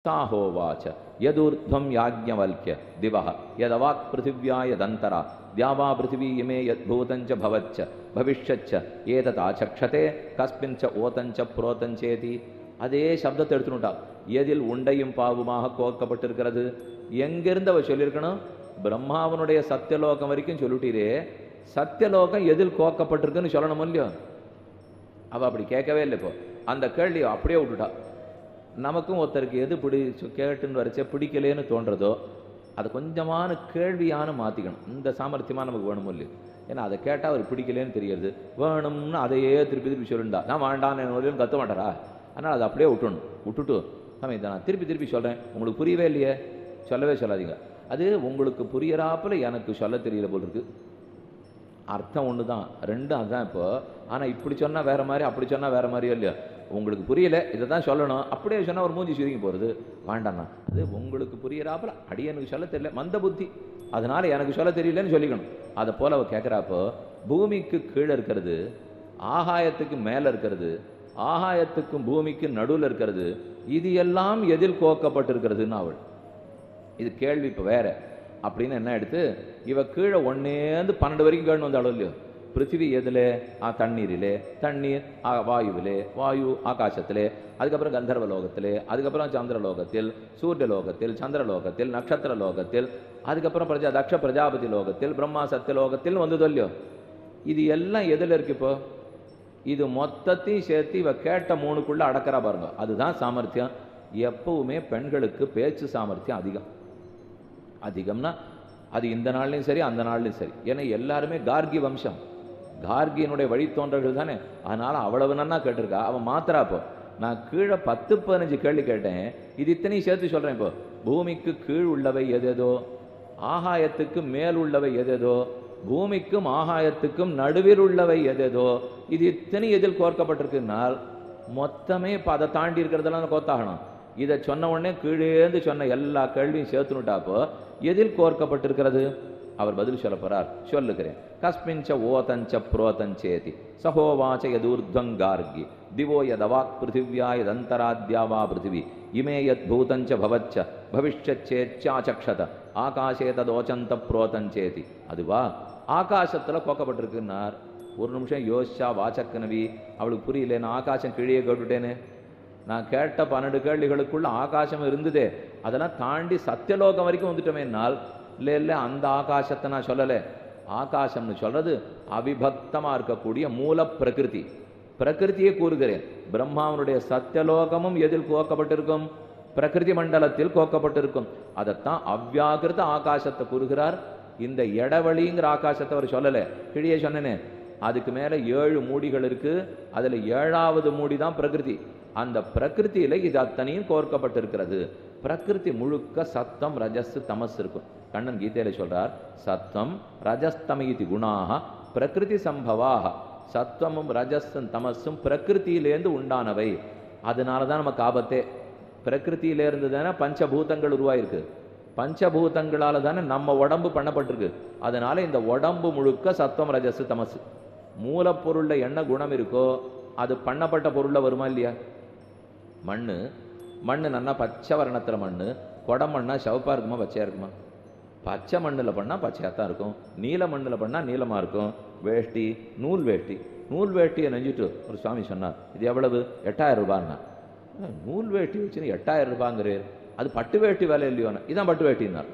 साहोवाच यदूर्ध्वं याज्ञवल्क्य दिवः यदवाक् पृथिव्या यदन्तरा द्यावा पृथिवी इमे यद्भूतञ्च भवच्च भविष्यच्च एतत् आचक्षते कस्मिन् च ओतञ्च प्रोतञ्चेति அதே சப்தத்தை எடுத்துனுட்டா எதில் உண்டையும் பாவுமாக கோக்கப்பட்டிருக்கிறது எங்கிருந்து அவ சொல்லியிருக்கணும் பிரம்மாவனுடைய சத்தியலோகம் வரைக்கும் சொல்லிட்டீரே சத்தியலோகம் எதில் கோக்கப்பட்டிருக்குன்னு சொல்லணும் இல்லையோ அவ அப்படி கேட்கவே இல்லை இப்போ அந்த கேள்வி அப்படியே விட்டுட்டா நமக்கும் ஒருத்தருக்கு எது கேட்டுன்னு வரைச்சே பிடிக்கலேன்னு தோன்றதோ அதை கொஞ்சமான கேள்வியான மாற்றிக்கணும் இந்த சாமர்த்தியமாக நமக்கு வேணும் இல்லையோ ஏன்னா அதை கேட்டால் அவர் பிடிக்கலேன்னு தெரியுது வேணும்னு அதையே திருப்பி திருப்பி சொல்லிண்டா நான் வேண்டான்னு கற்ற மாட்டாரா அதனால் அதை அப்படியே விட்டுட்டு நம்ம இதை நான் திருப்பி சொல்கிறேன் உங்களுக்கு புரியவே இல்லையே சொல்லவே சொல்லாதீங்க அது உங்களுக்கு புரியறாப்பில் எனக்கு சொல்ல தெரியல போல் இருக்கு அர்த்தம் ஒன்று தான் ரெண்டும் அதுதான் இப்போ ஆனால் இப்படி சொன்னால் வேறு மாதிரி அப்படி சொன்னால் வேறு மாதிரியோ இல்லையோ உங்களுக்கு புரியலை இதை தான் சொல்லணும் அப்படியே சொன்னால் ஒரு மூஞ்சி சுருங்கி போகிறது வேண்டாண்ணா அது உங்களுக்கு புரியறாப்பில் அடியனுக்கு சொல்ல தெரியல மந்த புத்தி அதனால் எனக்கு சொல்ல தெரியலன்னு சொல்லிக்கணும் அதை போல் அவள் கேட்குறாப்போ பூமிக்கு கீழே இருக்கிறது ஆகாயத்துக்கு மேலே இருக்கிறது ஆகாயத்துக்கும் பூமிக்கும் நடுவில் இருக்கிறது இது எல்லாம் எதில் கோக்கப்பட்டிருக்கிறதுன்னு அவள் இது கேள்வி இப்போ வேற அப்படின்னு என்ன எடுத்து இவ கீழே 1 12 வரைக்கும் கேள்வி வந்தாலும் இல்லையோ பிருத்திவி எதில் தண்ணீரிலே தண்ணீர் வாயுவிலே வாயு ஆகாசத்திலே அதுக்கப்புறம் கந்தர்வ லோகத்திலே அதுக்கப்புறம் சந்திரலோகத்தில் சூரியலோகத்தில் சந்திரலோகத்தில் நட்சத்திர லோகத்தில் அதுக்கப்புறம் தக்ஷ பிரஜாபதி லோகத்தில் பிரம்மா சத்தியலோகத்தில் வந்ததோ இல்லையோ இது எல்லாம் எதில் இருக்கு இப்போ இது மொத்தத்தையும் சேர்த்து இவ கேட்ட 3க்குள்ள அடக்கிறா பாருங்க அதுதான் சாமர்த்தியம் எப்பவுமே பெண்களுக்கு பேச்சு சாமர்த்தியம் அதிகம்னா அது இந்த நாள்லையும் சரி அந்த நாள்லையும் சரி ஏன்னா எல்லாருமே கார்கி வம்சம் கார்கியினுடைய வழித்தோன்றர்கள் தானே அதனால அவ்வளவு நன்னா கேட்டிருக்கா அவன் மாத்திரா இப்போ நான் கீழே 10-15 கேள்வி கேட்டேன் இது இத்தனையும் சேர்த்து சொல்றேன் இப்போ பூமிக்கு கீழ் உள்ளவை எதேதோ ஆகாயத்துக்கு மேல் உள்ளவை எதேதோ பூமிக்கும் ஆகாயத்துக்கும் நடுவில் உள்ளவை எதேதோ இது இத்தனை எதில் கோர்க்கப்பட்டிருக்குனால் மொத்தமே இப்போ அதை தாண்டி இருக்கிறதெல்லாம் கோத்தாகணும் இதை சொன்ன உடனே கீழேந்து சொன்ன எல்லா கேள்வியும் சேர்த்துனுட்டாப்போ எதில் கோர்க்கப்பட்டிருக்கிறது அவர் பதில் சொல்ல போறார் சொல்லுகிறேன் கஸ்மிஞ்ச ஓதஞ்ச புரோதஞ்சேதி சகோவாச்ச யதூர்த்வங்கார்கி திவோ யதவாக் பிருத்திவ்யா யதந்தராத்யாவா பிருத்திவி இமே யத் பூதஞ்ச பவச்ச பவிஷ்யச்சேச்சாச்சக்ஷத ஆகாசே ததோச்சந்த புரோதஞ்சேதி அதுவா ஆகாசத்தில் கோக்கப்பட்டிருக்குன்னார் ஒரு நிமிஷம் யோசிச்சா வாச்சக்கனவி அவளுக்கு புரியல நான் ஆகாசம் கீழே கேட்டுட்டேனே நான் கேட்ட 12 கேள்விகளுக்குள்ள ஆகாசம் இருந்ததே அதெல்லாம் தாண்டி சத்தியலோகம் வரைக்கும் வந்துட்டோமேனால் இல்லை அந்த ஆகாசத்தை நான் சொல்லலை ஆகாசம்னு சொல்றது அவிபக்தமாக இருக்கக்கூடிய மூல பிரகிருதியை கூறுகிறேன் பிரம்மாவனுடைய சத்தியலோகமும் எதில் கோக்கப்பட்டிருக்கும் பிரகிருதி மண்டலத்தில் கோக்கப்பட்டிருக்கும் அதைத்தான் அவ்வியாகிருத ஆகாசத்தை கூறுகிறார் இந்த இடவழிங்கிற ஆகாசத்தை அவர் சொல்லலை கிழியே சொன்னேனே அதுக்கு மேலே 7 மூடிகள் இருக்கு அதில் 7வது மூடி தான் பிரகிருதி அந்த பிரகிருத்தியில இது அத்தனையும் கோர்க்கப்பட்டிருக்கிறது பிரகிருதி முழுக்க சத்தம் ரஜஸ் தமஸ் இருக்கும் கண்ணன் கீதையில சொல்றார் சத்தம் ரஜஸ்தமீதி குணாக பிரகிருதி சம்பவாக சத்வமும் ரஜஸும் தமஸும் பிரகிருத்தியிலேருந்து உண்டானவை அதனால தான் நமக்கு ஆபத்தே பிரகிருத்தியிலேருந்து தானே பஞ்சபூதங்கள் உருவாயிருக்கு பஞ்சபூதங்களால தானே நம்ம உடம்பு பண்ணப்பட்டிருக்கு அதனால இந்த உடம்பு முழுக்க சத்வம் ரஜஸ் தமஸ் மூலப்பொருள்ல என்ன குணம் இருக்கோ அது பண்ணப்பட்ட பொருள்ல வருமா இல்லையா மண்ணு நல்லா பச்சை வர்ணத்தில் மண் குடம் மண்ணா சிவப்பா இருக்குமா பச்சையா இருக்குமா பச்சை மண்ணில் பண்ணால் பச்சையாக தான் இருக்கும் நீல மண்ணில் பண்ணால் நீளமாக இருக்கும் வேஷ்டி நூல் வேஷ்டியை நெஞ்சிட்டு ஒரு சுவாமி சொன்னார் இது எவ்வளவு 8000 ரூபான்னா நூல் வேஷ்டி வச்சுன்னு 8000 ரூபாங்கிறேன் அது பட்டு வேஷ்டி வேலை இல்லையோண்ணா இதான் பட்டு வேட்டினார்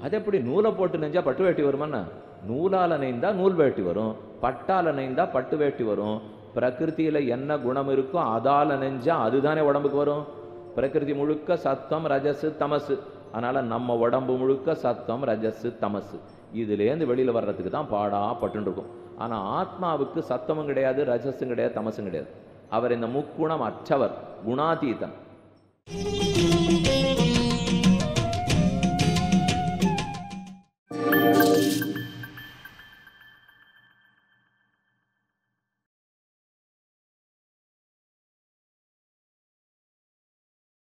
அது எப்படி நூலை போட்டு நெஞ்சா பட்டு வேட்டி வருமாண்ணா நூலால் நெய்ந்தா நூல் வேட்டி வரும் பட்டால் நெய்ந்தா பட்டு வேட்டி வரும் பிரகிருத்தியில் என்ன குணம் இருக்கோ அதால் நெஞ்சா அதுதானே உடம்புக்கு வரும் பிரகிருதி முழுக்க சத்தம் ரஜஸ் தமசு அதனால நம்ம உடம்பு முழுக்க சத்தம் ரஜஸ் தமசு இதுலேருந்து வெளியில் வர்றதுக்கு தான் பட்டு இருக்கும் ஆனால் ஆத்மாவுக்கு சத்தமும் கிடையாது ரஜஸும் கிடையாது தமசும் கிடையாது அவர் இந்த முக்குணம் அற்றவர் குணாதீதன்